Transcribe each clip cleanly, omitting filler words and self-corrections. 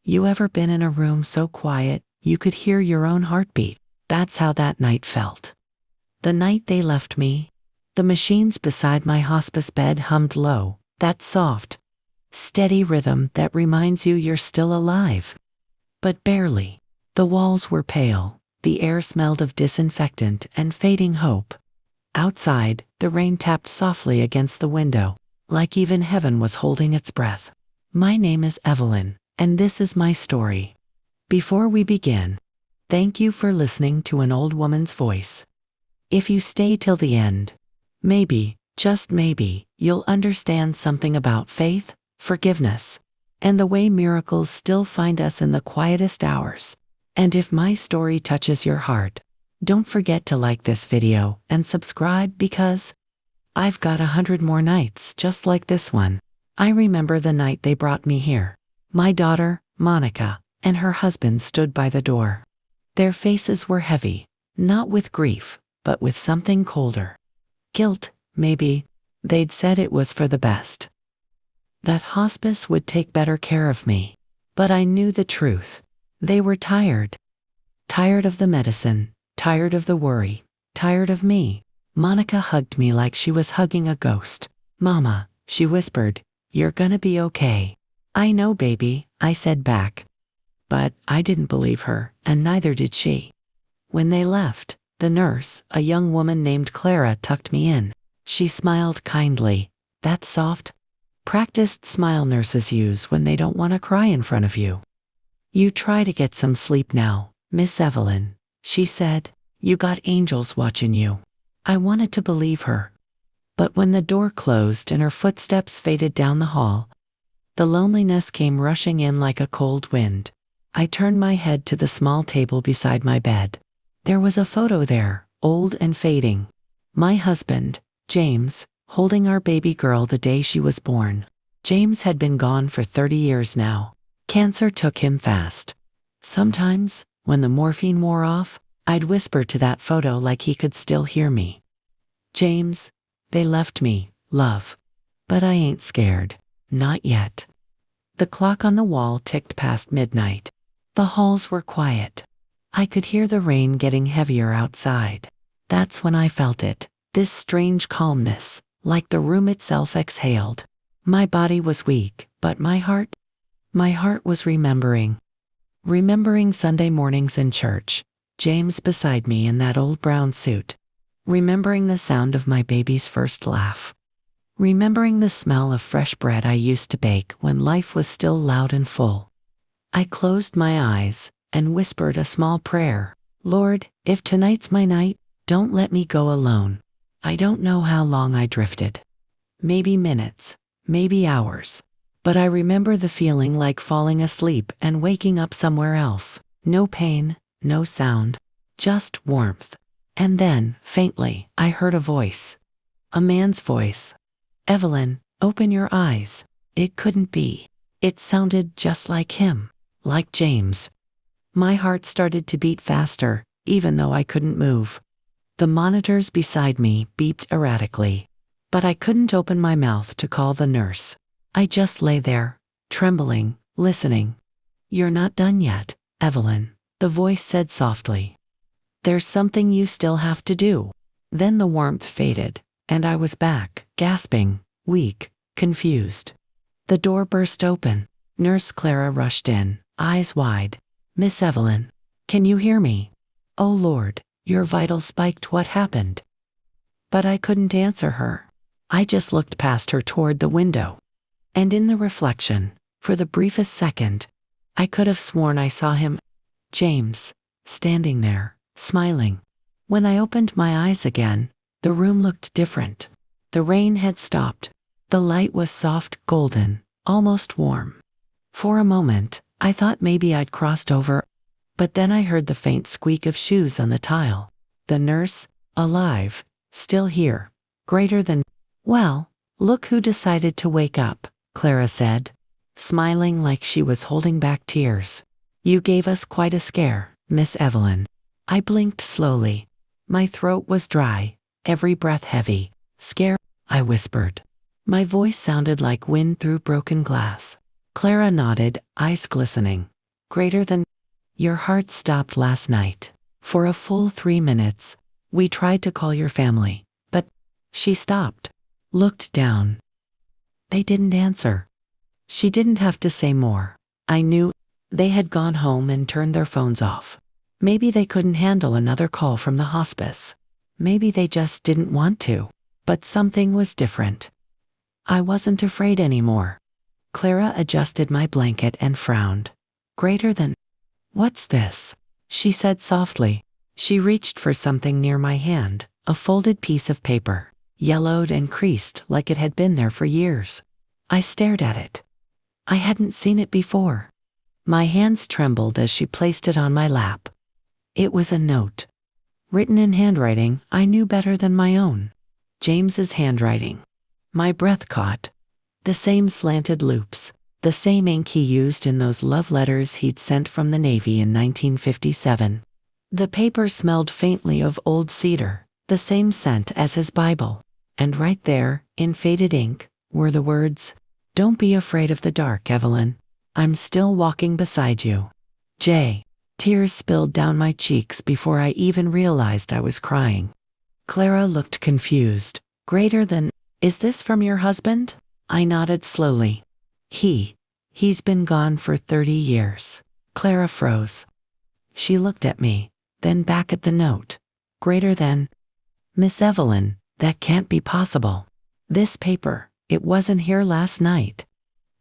You ever been in a room so quiet you could hear your own heartbeat? That's how that night felt. The night they left me, the machines beside my hospice bed hummed low, that soft, steady rhythm that reminds you you're still alive. But barely. The walls were pale, the air smelled of disinfectant and fading hope. Outside, the rain tapped softly against the window, like even heaven was holding its breath. My name is Evelyn, and this is my story. Before we begin, thank you for listening to an old woman's voice. If you stay till the end, maybe, just maybe, you'll understand something about faith, forgiveness, and the way miracles still find us in the quietest hours. And if my story touches your heart, don't forget to like this video and subscribe because I've got 100 more nights just like this one. I remember the night they brought me here. My daughter, Monica, and her husband stood by the door. Their faces were heavy, not with grief, but with something colder. Guilt, maybe. They'd said it was for the best. That hospice would take better care of me. But I knew the truth. They were tired. Tired of the medicine, tired of the worry, tired of me. Monica hugged me like she was hugging a ghost. "Mama," she whispered, "you're gonna be okay." "I know, baby," I said back. But I didn't believe her, and neither did she. When they left, the nurse, a young woman named Clara, tucked me in. She smiled kindly, that soft, practiced smile nurses use when they don't want to cry in front of you. "You try to get some sleep now, Miss Evelyn," she said. "You got angels watching you." I wanted to believe her. But when the door closed and her footsteps faded down the hall, the loneliness came rushing in like a cold wind. I turned my head to the small table beside my bed. There was a photo there, old and fading. My husband, James, holding our baby girl the day she was born. James had been gone for 30 years now. Cancer took him fast. Sometimes, when the morphine wore off, I'd whisper to that photo like he could still hear me. "James, they left me, love. But I ain't scared. Not yet." The clock on the wall ticked past midnight. The halls were quiet. I could hear the rain getting heavier outside. That's when I felt it, this strange calmness, like the room itself exhaled. My body was weak, but my heart was remembering. Remembering Sunday mornings in church, James beside me in that old brown suit. Remembering the sound of my baby's first laugh. Remembering the smell of fresh bread I used to bake when life was still loud and full. I closed my eyes and whispered a small prayer. "Lord, if tonight's my night, don't let me go alone." I don't know how long I drifted. Maybe minutes, maybe hours. But I remember the feeling like falling asleep and waking up somewhere else. No pain, no sound, just warmth. And then, faintly, I heard a voice. A man's voice. "Evelyn, open your eyes." It couldn't be. It sounded just like him, like James. My heart started to beat faster, even though I couldn't move. The monitors beside me beeped erratically, but I couldn't open my mouth to call the nurse. I just lay there, trembling, listening. "You're not done yet, Evelyn," the voice said softly. "There's something you still have to do." Then the warmth faded, and I was back, gasping, weak, confused. The door burst open. Nurse Clara rushed in, eyes wide. "Miss Evelyn, can you hear me? Oh Lord, your vitals spiked. What happened?" But I couldn't answer her. I just looked past her toward the window. And in the reflection, for the briefest second, I could have sworn I saw him, James, standing there, smiling. When I opened my eyes again, the room looked different. The rain had stopped. The light was soft, golden, almost warm. For a moment, I thought maybe I'd crossed over, but then I heard the faint squeak of shoes on the tile. The nurse, alive, still here, greater than. "Well, look who decided to wake up," Clara said, smiling like she was holding back tears. "You gave us quite a scare, Miss Evelyn." I blinked slowly. My throat was dry, every breath heavy. "Scare?" I whispered. My voice sounded like wind through broken glass. Clara nodded, eyes glistening. Greater than. Your heart stopped last night. For a full 3 minutes, we tried to call your family, but she stopped, looked down. They didn't answer. She didn't have to say more. I knew they had gone home and turned their phones off. Maybe they couldn't handle another call from the hospice. Maybe they just didn't want to. But something was different. I wasn't afraid anymore. Clara adjusted my blanket and frowned. Greater than. What's this? She said softly. She reached for something near my hand, a folded piece of paper, yellowed and creased like it had been there for years. I stared at it. I hadn't seen it before. My hands trembled as she placed it on my lap. It was a note. Written in handwriting I knew better than my own. James's handwriting. My breath caught. The same slanted loops. The same ink he used in those love letters he'd sent from the Navy in 1957. The paper smelled faintly of old cedar, the same scent as his Bible. And right there, in faded ink, were the words, "Don't be afraid of the dark, Evelyn. I'm still walking beside you. J." Tears spilled down my cheeks before I even realized I was crying. Clara looked confused. Greater than. Is this from your husband? I nodded slowly. He's been gone for 30 years. Clara froze. She looked at me, then back at the note. Greater than. Miss Evelyn, that can't be possible. This paper, it wasn't here last night.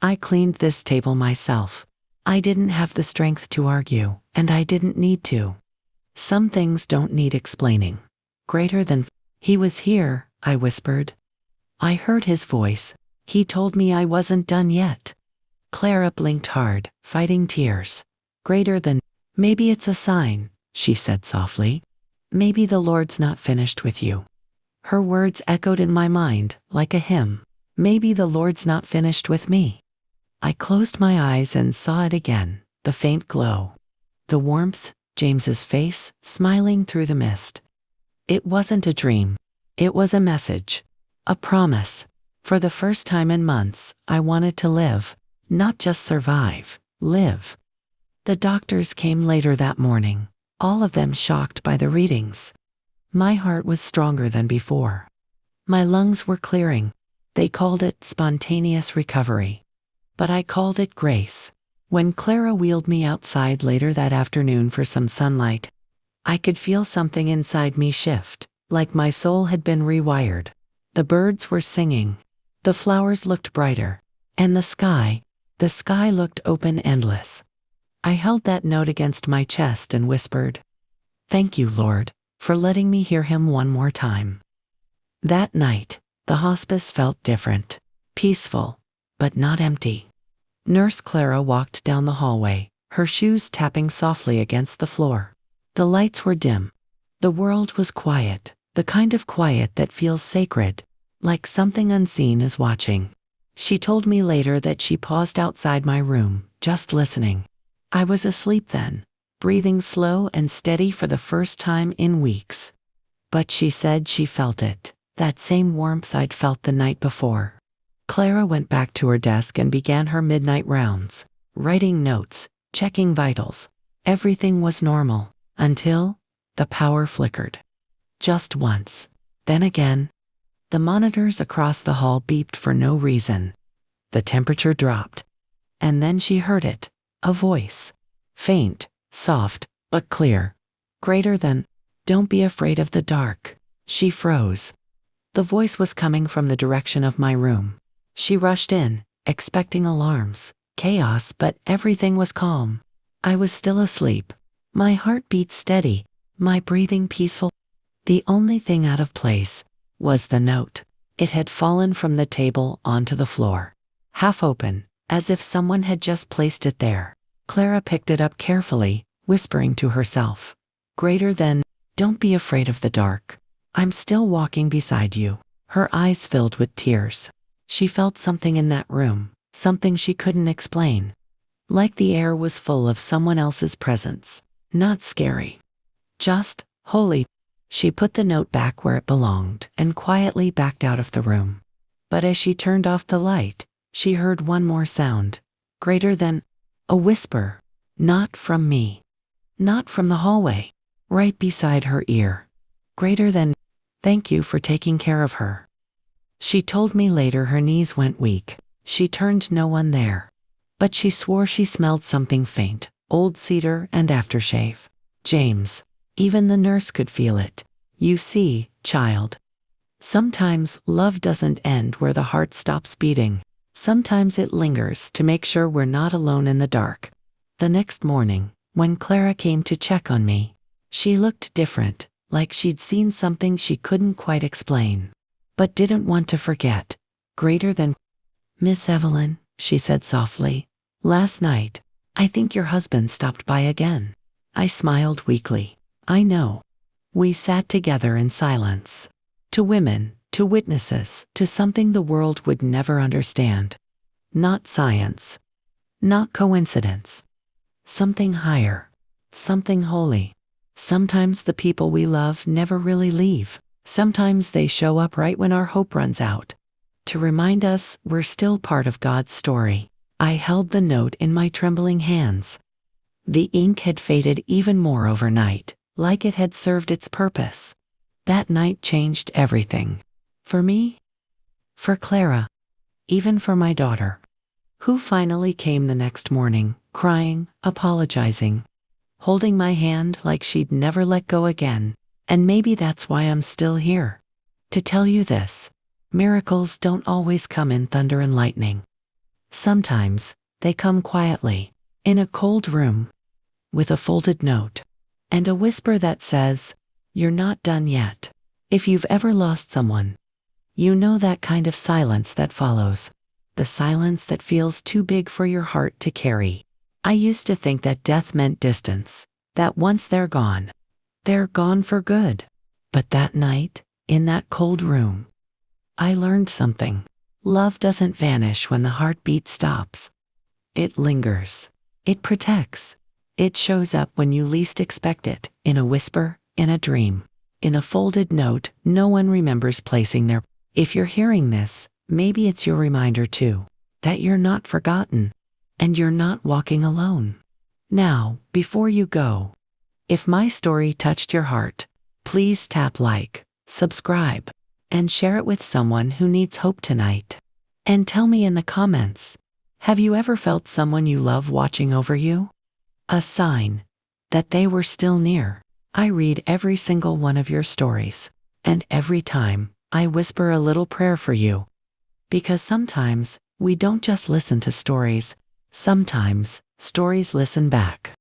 I cleaned this table myself. I didn't have the strength to argue, and I didn't need to. Some things don't need explaining. Greater than. He was here, I whispered. I heard his voice. He told me I wasn't done yet. Clara blinked hard, fighting tears. Greater than. Maybe it's a sign, she said softly. Maybe the Lord's not finished with you. Her words echoed in my mind, like a hymn. Maybe the Lord's not finished with me. I closed my eyes and saw it again, the faint glow. The warmth, James's face, smiling through the mist. It wasn't a dream. It was a message. A promise. For the first time in months, I wanted to live. Not just survive. Live. The doctors came later that morning, all of them shocked by the readings. My heart was stronger than before. My lungs were clearing. They called it spontaneous recovery. But I called it grace. When Clara wheeled me outside later that afternoon for some sunlight, I could feel something inside me shift, like my soul had been rewired. The birds were singing. The flowers looked brighter. And the sky looked open, endless. I held that note against my chest and whispered, "Thank you, Lord, for letting me hear him one more time." That night, the hospice felt different. Peaceful, but not empty. Nurse Clara walked down the hallway, her shoes tapping softly against the floor. The lights were dim. The world was quiet, the kind of quiet that feels sacred, like something unseen is watching. She told me later that she paused outside my room, just listening. I was asleep then, breathing slow and steady for the first time in weeks. But she said she felt it, that same warmth I'd felt the night before. Clara went back to her desk and began her midnight rounds, writing notes, checking vitals. Everything was normal, until the power flickered. Just once. Then again. The monitors across the hall beeped for no reason. The temperature dropped. And then she heard it, a voice. Faint, soft, but clear. Greater than. Don't be afraid of the dark. She froze. The voice was coming from the direction of my room. She rushed in, expecting alarms, chaos, but everything was calm. I was still asleep. My heart beat steady, my breathing peaceful. The only thing out of place was the note. It had fallen from the table onto the floor, half open, as if someone had just placed it there. Clara picked it up carefully, whispering to herself, "Greater than. Don't be afraid of the dark. I'm still walking beside you." Her eyes filled with tears. She felt something in that room, something she couldn't explain. Like the air was full of someone else's presence. Not scary. Just holy. She put the note back where it belonged and quietly backed out of the room. But as she turned off the light, she heard one more sound. Greater than. A whisper. Not from me. Not from the hallway. Right beside her ear. Greater than, thank you for taking care of her. She told me later her knees went weak. She turned no one there. But she swore she smelled something faint, old cedar and aftershave. James. Even the nurse could feel it. You see, child. Sometimes love doesn't end where the heart stops beating. Sometimes it lingers to make sure we're not alone in the dark. The next morning, when Clara came to check on me, she looked different, like she'd seen something she couldn't quite explain, but didn't want to forget. Greater than, Miss Evelyn, she said softly, last night, I think your husband stopped by again. I smiled weakly. I know. We sat together in silence. To women, to witnesses, to something the world would never understand. Not science. Not coincidence. Something higher. Something holy. Sometimes the people we love never really leave. Sometimes they show up right when our hope runs out. To remind us we're still part of God's story. I held the note in my trembling hands. The ink had faded even more overnight, like it had served its purpose. That night changed everything. For me, for Clara, even for my daughter, who finally came the next morning, crying, apologizing, holding my hand like she'd never let go again. And maybe that's why I'm still here. To tell you this, miracles don't always come in thunder and lightning. Sometimes, they come quietly, in a cold room, with a folded note, and a whisper that says, you're not done yet. If you've ever lost someone, you know that kind of silence that follows. The silence that feels too big for your heart to carry. I used to think that death meant distance, that once they're gone for good. But that night, in that cold room, I learned something. Love doesn't vanish when the heartbeat stops. It lingers. It protects. It shows up when you least expect it, in a whisper, in a dream, in a folded note no one remembers placing there. If you're hearing this, maybe it's your reminder too, that you're not forgotten, and you're not walking alone. Now, before you go, if my story touched your heart, please tap like, subscribe, and share it with someone who needs hope tonight. And tell me in the comments, have you ever felt someone you love watching over you? A sign that they were still near. I read every single one of your stories, and every time, I whisper a little prayer for you. Because sometimes, we don't just listen to stories, sometimes, stories listen back.